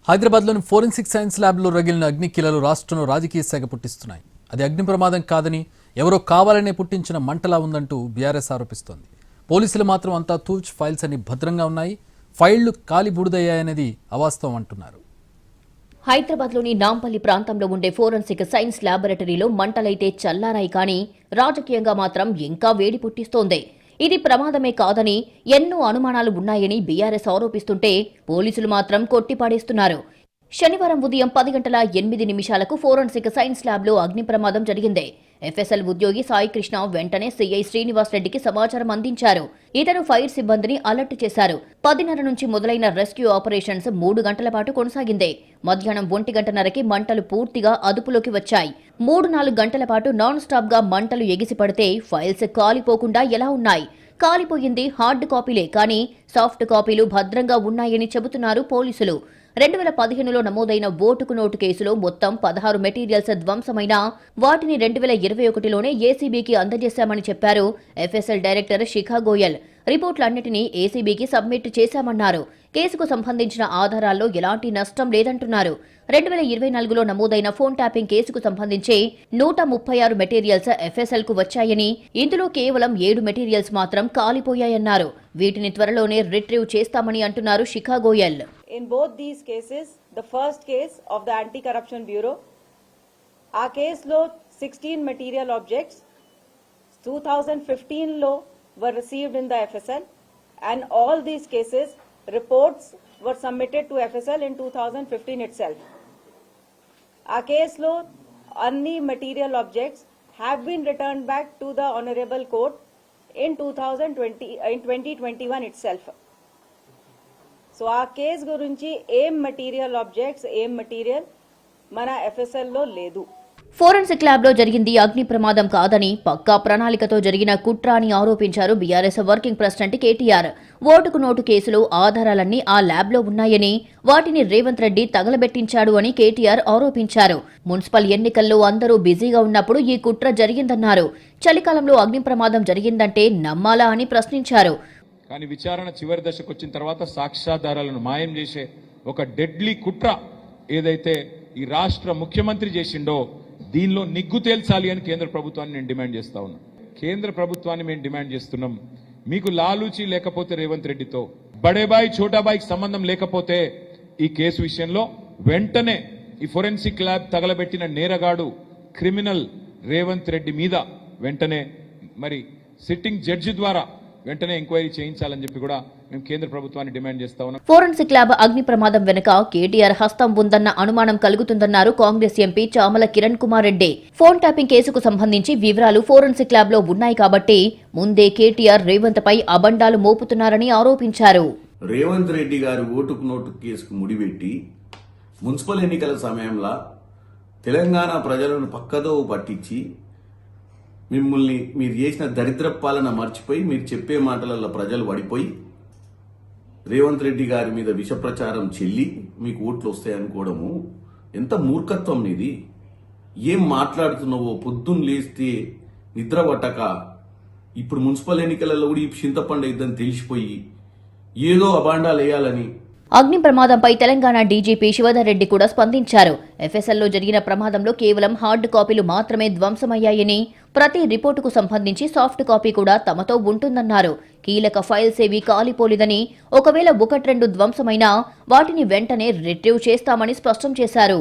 హైదరాబాద్లోని forensic science ల్యాబ్లో రగిలిన అగ్నికిలలు రాష్ట్రంలో రాజకీయ శాఖ పుట్టిస్తున్నాయి. అది అగ్ని ప్రమాదం కాదని ఎవరో కావాలనే పుట్టించిన మంటలా ఉందంటూ బీఆర్ఎస్ ఆరోపిస్తోంది. పోలీసులు మాత్రం అంతా తూచ్ ఫైల్స్ అన్ని భద్రంగా ఉన్నాయి, ఫైళ్లు కాలి బూడిదయ్యాయనేది అవాస్తవం అంటున్నారు. హైదరాబాద్లోని నాంపల్లి ప్రాంతంలో ఉండే ఫోరెన్సిక్ సైన్స్ ల్యాబొరేటరీలో మంటలైతే చల్లారాయి, కానీ రాజకీయంగా మాత్రం ఇంకా వేడి పుట్టిస్తోంది. ఇది ప్రమాదమే కాదని ఎన్నో అనుమానాలు ఉన్నాయని బీఆర్ఎస్ ఆరోపిస్తుంటే పోలీసులు మాత్రం కొట్టిపాడేస్తున్నారు. శనివారం ఉదయం 10:08 ఫోరెన్సిక్ సైన్స్ ల్యాబ్లో అగ్ని ప్రమాదం జరిగింది. ఎఫ్ఎస్ఎల్ ఉద్యోగి సాయి కృష్ణ వెంటనే సీఐ శ్రీనివాస్ రెడ్డికి సమాచారం అందించారు. ఇతను ఫైర్ సిబ్బందిని అలర్ట్ చేశారు. 10:30 నుంచి మొదలైన రెస్క్యూ ఆపరేషన్స్ 3 గంటల పాటు కొనసాగింది. మధ్యాహ్నం 1:30కి మంటలు పూర్తిగా అదుపులోకి వచ్చాయి. 3-4 గంటల పాటు నాన్ స్టాప్ గా మంటలు ఎగిసిపడితే ఫైల్స్ కాలిపోకుండా ఎలా ఉన్నాయి? కాలిపోయింది హార్డ్ కాపీలే, కానీ సాఫ్ట్ కాపీలు భద్రంగా ఉన్నాయని చెబుతున్నారు పోలీసులు. 2015లో నమోదైన ఓటుకు నోటు కేసులో మొత్తం 16 మెటీరియల్స్ ధ్వంసమైన వాటిని 2021లోనే ఏసీబీకి అందజేశామని చెప్పారు ఎఫ్ఎస్ఎల్ డైరెక్టర్ శిఖా గోయల్. రిపోర్టులన్నింటినీ ఏసీబీకి సబ్మిట్ చేశామన్నారు. కేసుకు సంబంధించిన ఆధారాల్లో ఎలాంటి నష్టం లేదంటున్నారు. 2024లో నమోదైన ఫోన్ ట్యాపింగ్ కేసుకు సంబంధించి 136 మెటీరియల్స్ ఎఫ్ఎస్ఎల్ కు వచ్చాయని, ఇందులో కేవలం 7 మెటీరియల్స్ మాత్రం కాలిపోయాయన్నారు. వీటిని త్వరలోనే రిట్రీవ్ చేస్తామని అంటున్నారు శిఖా Goyal. In both these cases, the first case of the Anti-Corruption Bureau, our case law 16 material objects, 2015 law were received in the FSL, and all these cases reports were submitted to FSL in 2015 itself. Our case law, any material objects have been returned back to the Honorable Court in 2021 itself. So ఆ case గురించి ఏం material objects, ఏం material మన FSL లో లేదు. Forensic lab లో జరిగింది అగ్ని ప్రమాదం కాదని, పక్కా ప్రణాళికతో జరిగిన కుట్ర అని ఆరోపించారు బీఆర్ఎస్ వర్కింగ్ ప్రెసిడెంట్ కేటీఆర్. ఓటుకు నోటు కేసులో ఆధారాలన్నీ ఆ ల్యాబ్ లో ఉన్నాయని, వాటిని రేవంత్ రెడ్డి తగలబెట్టించాడు అని కేటీఆర్ ఆరోపించారు. మున్సిపల్ ఎన్నికల్లో అందరూ బిజీగా ఉన్నప్పుడు ఈ కుట్ర జరిగిందన్నారు. చలికాలంలో అగ్ని ప్రమాదం జరిగిందంటే నమ్మాలా అని ప్రశ్నించారు. కానీ విచారణ చివరి దశకు వచ్చిన తర్వాత సాక్ష్యాధారాలను మాయం చేసే ఒక డెడ్లీ కుట్ర ఏదైతే ఈ రాష్ట్ర ముఖ్యమంత్రి చేసిండో, దీనిలో నిగ్గు తేల్చాలి అని కేంద్ర ప్రభుత్వాన్ని నేను డిమాండ్ చేస్తా ఉన్నా. కేంద్ర ప్రభుత్వాన్ని మేము డిమాండ్ చేస్తున్నాం, మీకు లాలూచి లేకపోతే రేవంత్ రెడ్డితో బడేబాయి ఛోటాబాయికి సంబంధం లేకపోతే ఈ కేసు విషయంలో వెంటనే ఈ ఫోరెన్సిక్ ల్యాబ్ తగలబెట్టిన నేరగాడు క్రిమినల్ రేవంత్ రెడ్డి మీద వెంటనే మరి సిట్టింగ్ జడ్జి ద్వారా వెంటనే ఎంక్వైరీ చేయించాలని చెప్పి కూడా మేము కేంద్ర ప్రభుత్వాన్ని డిమాండ్ చేస్తా ఉన్నాం. ఫోరెన్సిక్ ల్యాబ్ అగ్ని ప్రమాదం వెనుక కేటీఆర్ హస్తం ఉందన్న అనుమానం కలుగుతుందన్నారు Congress MP Chamala Kiran Kumar Reddy. Phone tapping కేసుకు సంబంధించి వివరాలు ఫోరెన్సిక్ ల్యాబ్ లో ఉన్నాయి కాబట్టి ముందే కేటీఆర్ రేవంత్ పై అబండాలు మోపుతున్నారని ఆరోపించారు. రేవంత్ రెడ్డి గారు ఓటుకు నోటు కేసుకు ముడిపెట్టి మున్సిపల్ ఎన్నికల సమయంలో తెలంగాణ ప్రజలను పక్కదో పట్టించి మిమ్మల్ని మీరు చేసిన దరిద్ర పాలన మర్చిపోయి మీరు చెప్పే మాటలలో ప్రజలు పడిపోయి రేవంత్ రెడ్డి గారి మీద విష ప్రచారం చెల్లి మీకు ఓట్లు వస్తాయనుకోవడము ఎంత మూర్ఖత్వం ఇది. ఏం మాట్లాడుతున్నావో పొద్దున్న లేస్తే నిద్ర పట్టక ఇప్పుడు మున్సిపల్ ఎన్నికలలో కూడా ఈ చింతపండు ఇద్దని తెలిసిపోయి ఏదో అబాండాలు వేయాలని. అగ్ని ప్రమాదంపై తెలంగాణ డీజీపీ శివధర్ రెడ్డి కూడా స్పందించారు. ఎఫ్ఎస్ఎల్లో జరిగిన ప్రమాదంలో కేవలం హార్డ్ కాపీలు మాత్రమే ధ్వంసమయ్యాయని, ప్రతి రిపోర్టుకు సంబంధించి సాఫ్ట్ కాపీ కూడా తమతో ఉంటుందన్నారు. కీలక ఫైల్స్ ఏవీ కాలిపోలేదని, ఒకవేళ 1-2 ధ్వంసమైనా వాటిని వెంటనే రిట్రీవ్ చేస్తామని స్పష్టం చేశారు.